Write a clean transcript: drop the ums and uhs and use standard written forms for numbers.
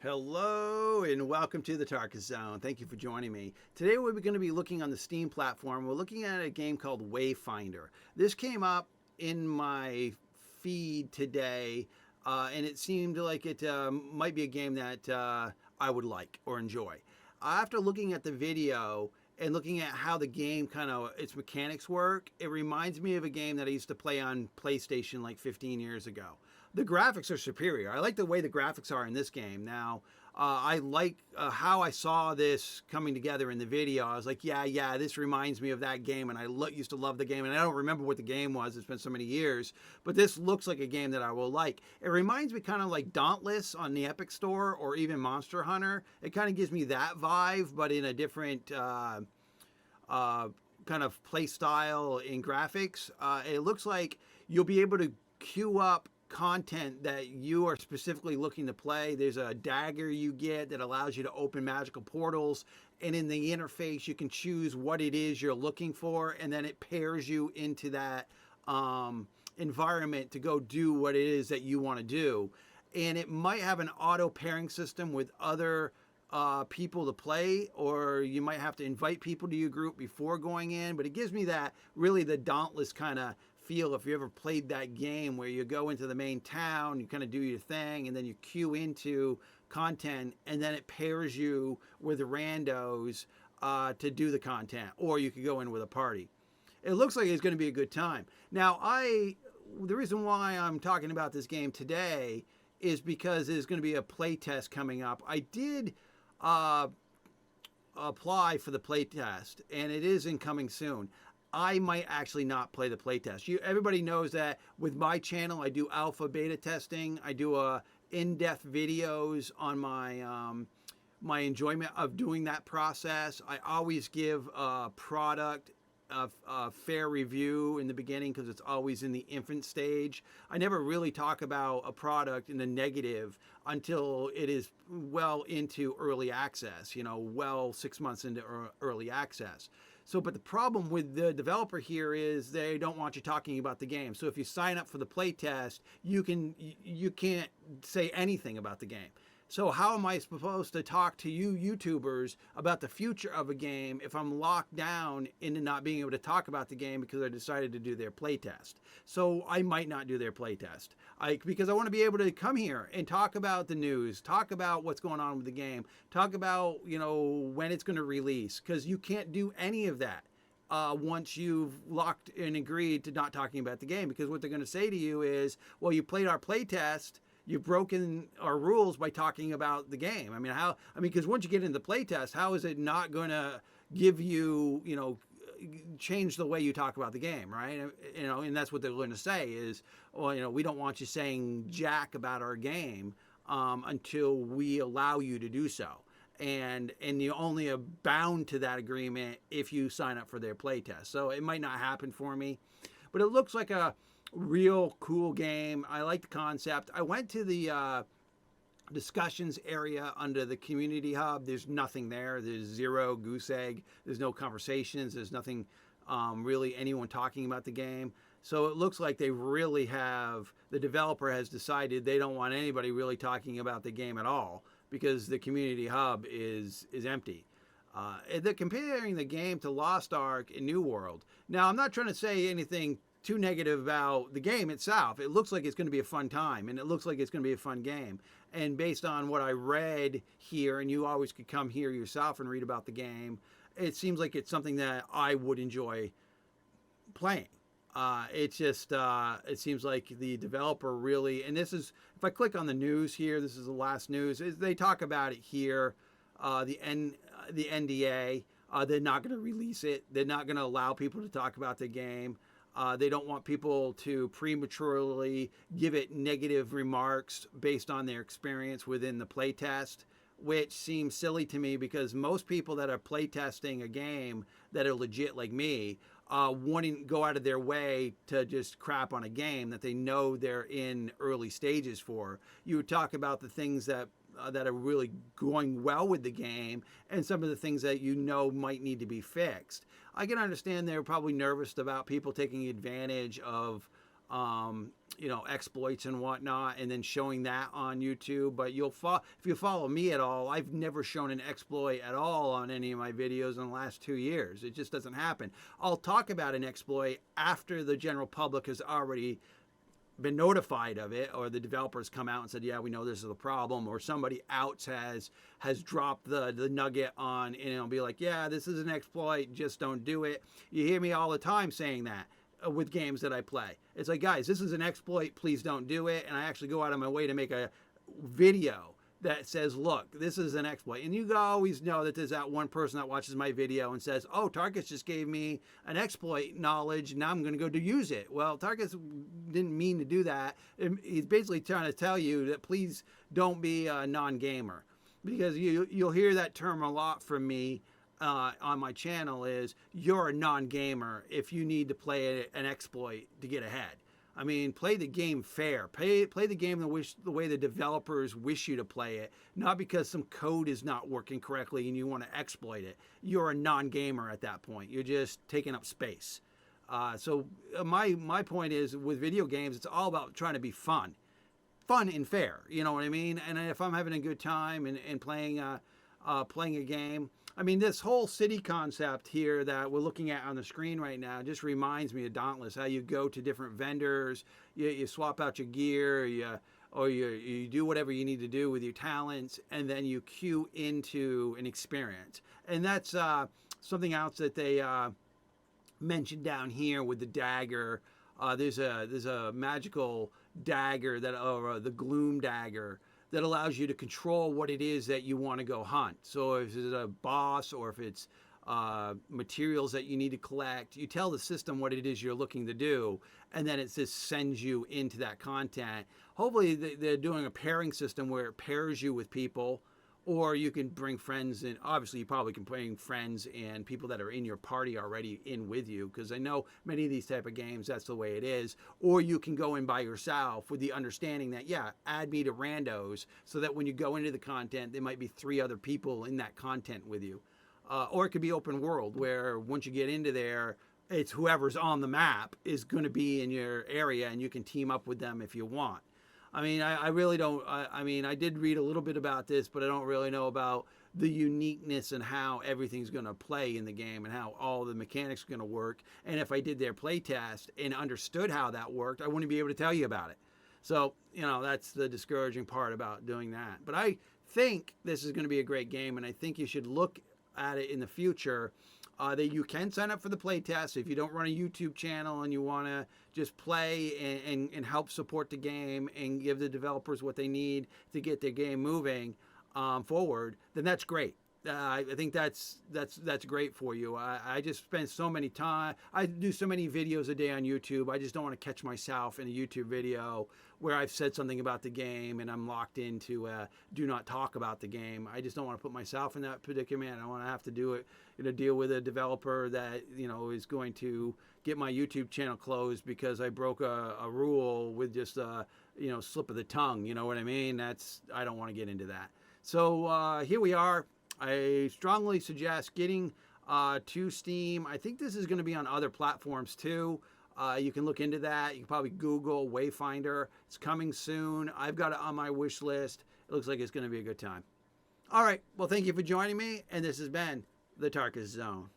Hello and welcome to the Tarkus Zone. Thank you for joining me. Today we're going to be looking on the Steam platform. We're looking at a game called Wayfinder. This came up in my feed today, and it seemed like it might be a game that I would like or enjoy. After looking at the video and looking at how the game its mechanics work, it reminds me of a game that I used to play on PlayStation like 15 years ago. The graphics are superior. I like the way the graphics are in this game. Now, I like how I saw this coming together in the video. I was like, yeah, this reminds me of that game, and I used to love the game, and I don't remember what the game was. It's been so many years, but this looks like a game that I will like. It reminds me kind of like Dauntless on the Epic Store or even Monster Hunter. It kind of gives me that vibe, but in a different kind of play style in graphics. It looks like you'll be able to queue up content that you are specifically looking to play. There's a dagger you get that allows you to open magical portals, and in the interface you can choose what it is you're looking for, and then it pairs you into that environment to go do what it is that you want to do. And it might have an auto pairing system with other people to play, or you might have to invite people to your group before going in, but it gives me that really the Dauntless kind of feel. If you ever played that game where you go into the main town, you kind of do your thing, and then you queue into content, and then it pairs you with randos to do the content, or you could go in with a party. It looks like it's going to be a good time. Now, the reason why I'm talking about this game today is because there's going to be a play test coming up. I did apply for the play test, and it is incoming soon. I might actually not play the playtest. Everybody knows that with my channel, I do alpha beta testing. I do in-depth videos on my enjoyment of doing that process. I always give a product a fair review in the beginning because it's always in the infant stage. I never really talk about a product in the negative until it is well into early access, 6 months into early access. So, but the problem with the developer here is they don't want you talking about the game. So if you sign up for the playtest, you can't say anything about the game. So how am I supposed to talk to you YouTubers about the future of a game if I'm locked down into not being able to talk about the game because I decided to do their playtest? So I might not do their playtest because I want to be able to come here and talk about the news, talk about what's going on with the game, talk about, when it's going to release, because you can't do any of that once you've locked and agreed to not talking about the game, because what they're going to say to you is, well, you played our playtest, you've broken our rules by talking about the game. Because once you get into the playtest, how is it not going to give you, change the way you talk about the game, right? And that's what they're going to say is, well, we don't want you saying jack about our game until we allow you to do so. And you only are bound to that agreement if you sign up for their playtest. So it might not happen for me, but it looks like a real cool game. I like the concept. I went to the discussions area under the community hub. There's nothing there. There's zero goose egg. There's no conversations. There's nothing really anyone talking about the game. So it looks like they really the developer has decided they don't want anybody really talking about the game at all because the community hub is empty. They're comparing the game to Lost Ark and New World. Now, I'm not trying to say anything too negative about the game itself. It looks like it's going to be a fun time, and it looks like it's going to be a fun game. And based on what I read here, and you always could come here yourself and read about the game, it seems like it's something that I would enjoy playing. It seems like the developer really, and this is, if I click on the news here, this is the last news, they talk about it here, the NDA, they're not going to release it. They're not going to allow people to talk about the game. They don't want people to prematurely give it negative remarks based on their experience within the playtest, which seems silly to me because most people that are playtesting a game that are legit like me wouldn't go out of their way to just crap on a game that they know they're in early stages for. You would talk about the things that are really going well with the game and some of the things that might need to be fixed. I can understand they're probably nervous about people taking advantage of you know, exploits and whatnot, and then showing that on YouTube. But if you follow me at all, I've never shown an exploit at all on any of my videos in the last 2 years. It just doesn't happen. I'll talk about an exploit after the general public has already been notified of it, or the developers come out and said, yeah, we know this is a problem, or somebody else has dropped the nugget on, and it'll be like, yeah, this is an exploit, just don't do it. You hear me all the time saying that with games that I play. It's like, guys, this is an exploit, please don't do it. And I actually go out of my way to make a video that says, look, this is an exploit. And you always know that there's that one person that watches my video and says, oh, Tarkus just gave me an exploit knowledge, now I'm going to go to use it. Well, Tarkus didn't mean to do that. He's basically trying to tell you that please don't be a non-gamer, because you'll hear that term a lot from me on my channel, is you're a non-gamer if you need to play an exploit to get ahead. I mean, play the game fair. Play the game the way the developers wish you to play it, not because some code is not working correctly and you want to exploit it. You're a non-gamer at that point. You're just taking up space. So my point is, with video games, it's all about trying to be fun and fair. You know what I mean? And if I'm having a good time and playing a game. I mean, this whole city concept here that we're looking at on the screen right now just reminds me of Dauntless, how you go to different vendors, you swap out your gear, you do whatever you need to do with your talents, and then you queue into an experience. And that's something else that they mentioned down here with the dagger. There's a magical dagger, or the gloom dagger, that allows you to control what it is that you want to go hunt. So if it's a boss, or if it's materials that you need to collect, you tell the system what it is you're looking to do, and then it just sends you into that content. Hopefully they're doing a pairing system where it pairs you with people, or you can bring friends in. Obviously, you probably can bring friends and people that are in your party already in with you, because I know many of these type of games, that's the way it is. Or you can go in by yourself with the understanding that, yeah, add me to randos, so that when you go into the content, there might be 3 other people in that content with you. Or it could be open world, where once you get into there, it's whoever's on the map is going to be in your area, and you can team up with them if you want. I mean, I really don't, I mean, I did read a little bit about this, but I don't really know about the uniqueness and how everything's going to play in the game and how all the mechanics are going to work. And if I did their play test and understood how that worked, I wouldn't be able to tell you about it. So, you know, that's the discouraging part about doing that. But I think this is going to be a great game, and I think you should look at it in the future. That you can sign up for the playtest if you don't run a YouTube channel and you want to just play and help support the game and give the developers what they need to get their game moving forward. Then that's great. I think that's great for you. I just spend so many time. I do so many videos a day on YouTube. I just don't want to catch myself in a YouTube video where I've said something about the game and I'm locked into do not talk about the game. I just don't want to put myself in that predicament. I don't want to have to do it, deal with a developer that is going to get my YouTube channel closed because I broke a rule with just a slip of the tongue. You know what I mean? I don't want to get into that. So here we are. I strongly suggest getting to Steam. I think this is going to be on other platforms too. You can look into that. You can probably Google Wayfinder. It's coming soon. I've got it on my wish list. It looks like it's going to be a good time. All right. Well, thank you for joining me. And this has been the Tarkus Zone.